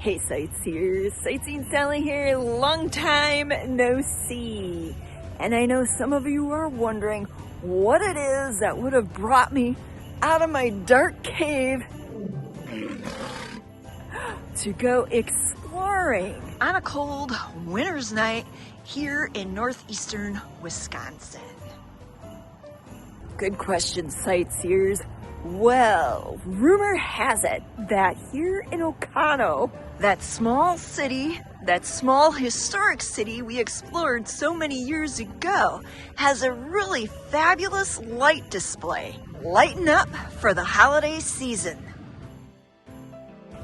Hey sightseers, Sightseeing Sally here, long time no see. And I know some of you are wondering what it is that would have brought me out of my dark cave to go exploring on a cold winter's night here in northeastern Wisconsin. Good question, sightseers. Well, rumor has it that here in Oconto, that small city, that small historic city we explored so many years ago, has a really fabulous light display. Lighten up for the holiday season.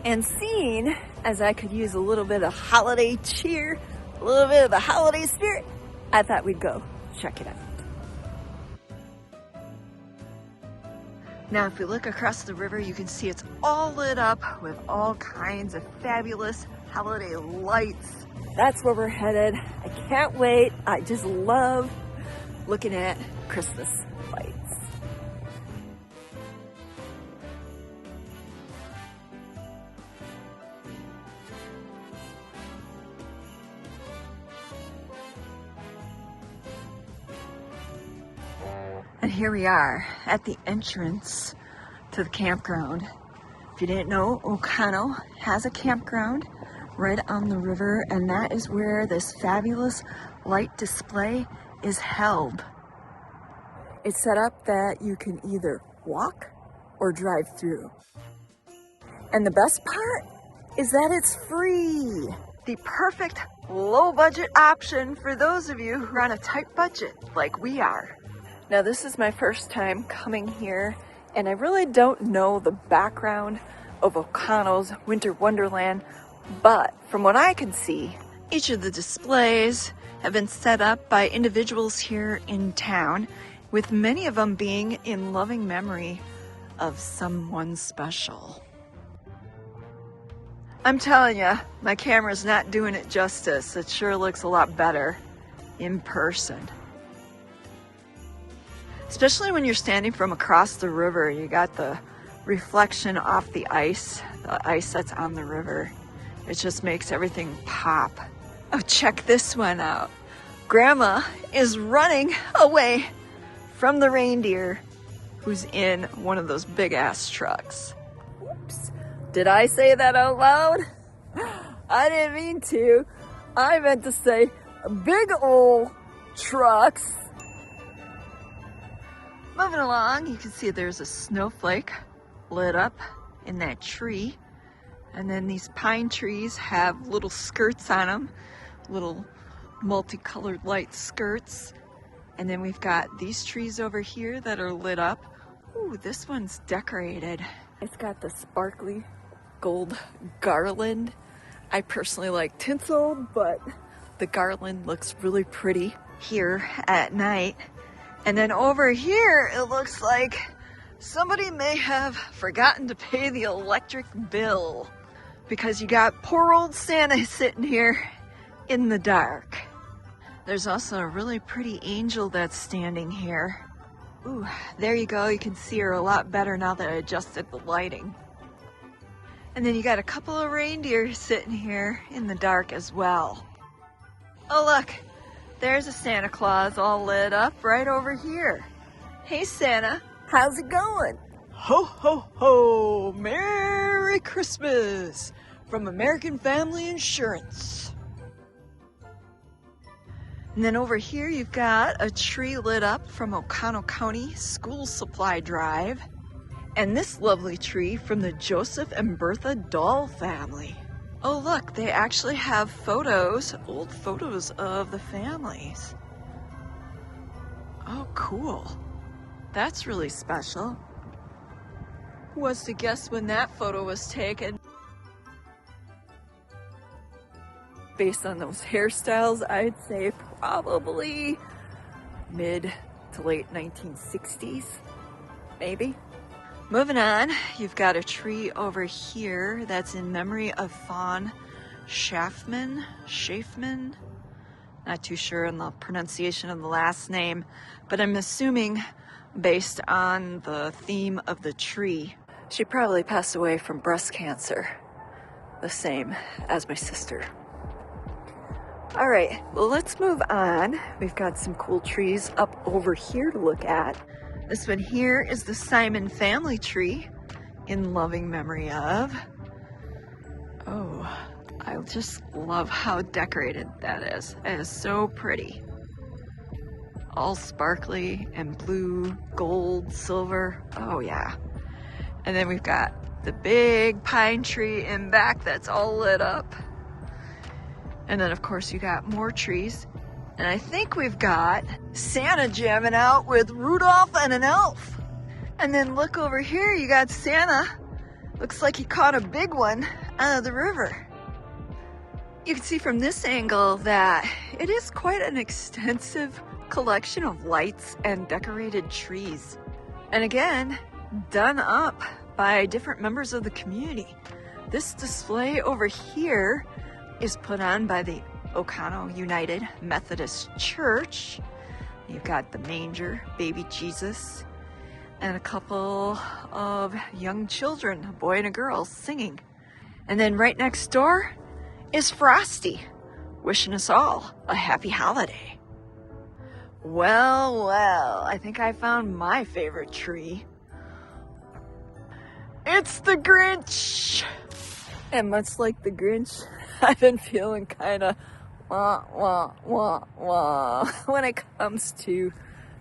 And seeing as I could use a little bit of holiday cheer, a little bit of the holiday spirit, I thought we'd go check it out. Now, if we look across the river, you can see it's all lit up with all kinds of fabulous holiday lights. That's where we're headed. I can't wait. I just love looking at Christmas lights. And here we are at the entrance to the campground. If you didn't know, Oconto has a campground right on the river, and that is where this fabulous light display is held. It's set up that you can either walk or drive through. And the best part is that it's free. The perfect low budget option for those of you who are on a tight budget like we are. Now, this is my first time coming here, and I really don't know the background of Oconto's Winter Wonderland, but from what I can see, each of the displays have been set up by individuals here in town, with many of them being in loving memory of someone special. I'm telling you, my camera's not doing it justice. It sure looks a lot better in person. Especially when you're standing from across the river, you got the reflection off the ice that's on the river. It just makes everything pop. Oh, check this one out. Grandma is running away from the reindeer who's in one of those big ass trucks. Oops, did I say that out loud? I didn't mean to. I meant to say big old trucks. Moving along, you can see there's a snowflake lit up in that tree. And then these pine trees have little skirts on them, little multicolored light skirts. And then we've got these trees over here that are lit up. Ooh, this one's decorated. It's got the sparkly gold garland. I personally like tinsel, but the garland looks really pretty here at night. And then over here, it looks like somebody may have forgotten to pay the electric bill because you got poor old Santa sitting here in the dark. There's also a really pretty angel that's standing here. Ooh, there you go. You can see her a lot better now that I adjusted the lighting. And then you got a couple of reindeer sitting here in the dark as well. Oh, look. There's a Santa Claus all lit up right over here. Hey Santa, how's it going? Ho, ho, ho! Merry Christmas from American Family Insurance. And then over here you've got a tree lit up from Oconto County School Supply Drive. And this lovely tree from the Joseph and Bertha Dahl family. Oh look, they actually have photos, old photos of the families. Oh cool. That's really special. Who was to guess when that photo was taken? Based on those hairstyles, I'd say probably mid to late 1960s, maybe. Moving on, you've got a tree over here that's in memory of Fawn Schaffman, not too sure on the pronunciation of the last name, but I'm assuming based on the theme of the tree. She probably passed away from breast cancer. the same as my sister. All right, well, let's move on. We've got some cool trees up over here to look at. This one here is the Simon family tree in loving memory of. Oh, I just love how decorated that is. It is so pretty. All sparkly and blue, gold, silver. Oh yeah. And then we've got the big pine tree in back that's all lit up. And then of course you got more trees. And I think we've got Santa jamming out with Rudolph and an elf. And then look over here, you got Santa. Looks like he caught a big one out of the river. You can see from this angle that it is quite an extensive collection of lights and decorated trees. And again, done up by different members of the community. This display over here is put on by the Oconto United Methodist Church. You've got the manger, baby Jesus, and a couple of young children, a boy and a girl, singing. And then right next door is Frosty, wishing us all a happy holiday. Well, well, I think I found my favorite tree. It's the Grinch! And much like the Grinch, I've been feeling kind of wah, wah, wah, wah when it comes to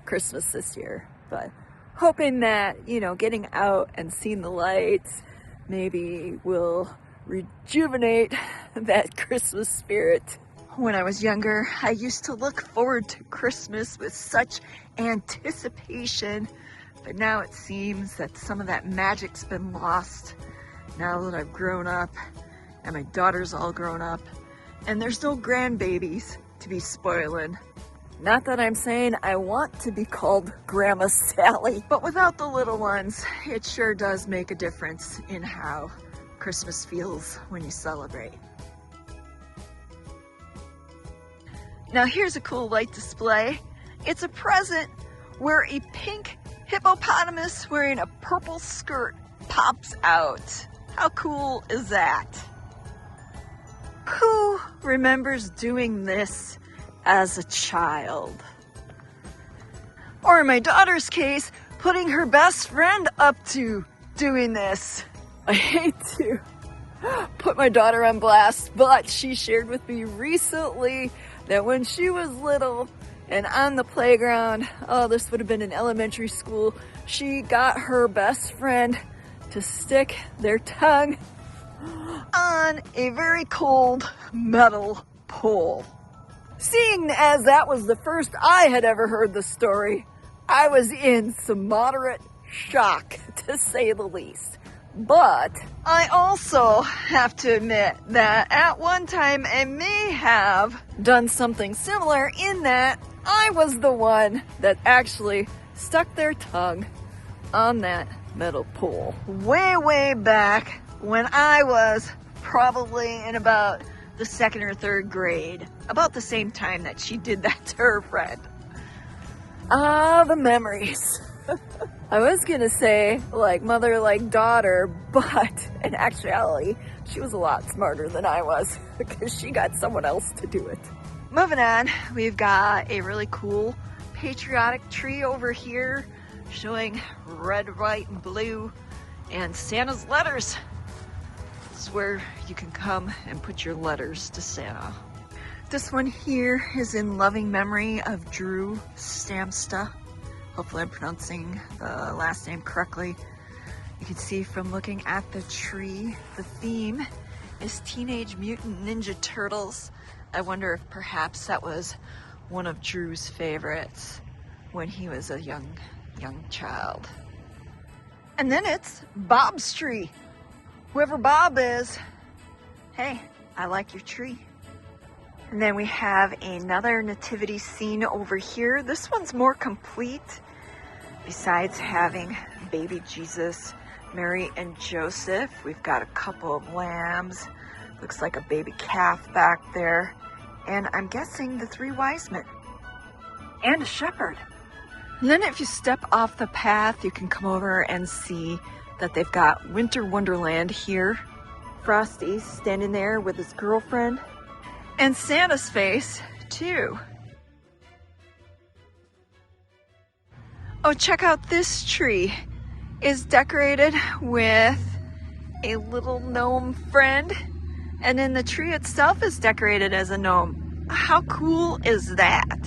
Christmas this year. But hoping that, you know, getting out and seeing the lights maybe will rejuvenate that Christmas spirit. When I was younger, I used to look forward to Christmas with such anticipation, but now it seems that some of that magic's been lost now that I've grown up and my daughter's all grown up and there's no grandbabies to be spoiling. Not that I'm saying I want to be called Grandma Sally, but without the little ones, it sure does make a difference in how Christmas feels when you celebrate. Now here's a cool light display. It's a present where a pink hippopotamus wearing a purple skirt pops out. How cool is that? Who remembers doing this as a child? Or in my daughter's case, putting her best friend up to doing this. I hate to put my daughter on blast, but she shared with me recently that when she was little and on the playground, oh, this would have been in elementary school, she got her best friend to stick their tongue on a very cold metal pole. Seeing as that was the first I had ever heard the story, I was in some moderate shock, to say the least. But I also have to admit that at one time I may have done something similar in that I was the one that actually stuck their tongue on that metal pole. Way, way back when I was probably in about the 2nd or 3rd grade, about the same time that she did that to her friend. Ah, the memories. I was gonna say like mother like daughter, but in actuality she was a lot smarter than I was because she got someone else to do it. Moving on, we've got a really cool patriotic tree over here showing red, white, and blue and Santa's letters. It's where you can come and put your letters to Santa. This one here is in loving memory of Drew Stamsta. Hopefully I'm pronouncing the last name correctly. You can see from looking at the tree, the theme is Teenage Mutant Ninja Turtles. I wonder if perhaps that was one of Drew's favorites when he was a young child. And then it's Bob's tree. Whoever Bob is, hey, I like your tree. And then we have another nativity scene over here. This one's more complete. Besides having baby Jesus, Mary and Joseph, we've got a couple of lambs. Looks like a baby calf back there. And I'm guessing the 3 wise men. And a shepherd. And then if you step off the path, you can come over and see that they've got Winter Wonderland here Frosty standing there with his girlfriend. And Santa's face, too. Oh, check out this tree. It's decorated with a little gnome friend. And then the tree itself is decorated as a gnome. How cool is that?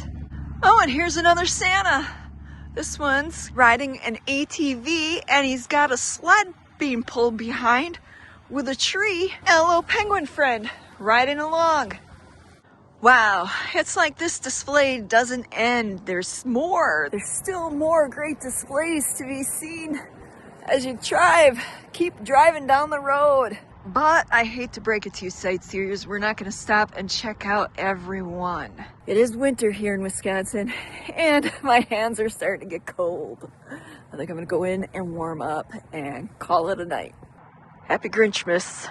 Oh, and here's another Santa. This one's riding an ATV and he's got a sled being pulled behind with a tree and a little penguin friend riding along. Wow, it's like this display doesn't end. There's more. There's still more great displays to be seen as you keep driving down the road. But I hate to break it to you sightseers, we're not going to stop and check out every one. It is winter here in Wisconsin and my hands are starting to get cold. I think I'm going to go in and warm up and call it a night. Happy Grinchmas.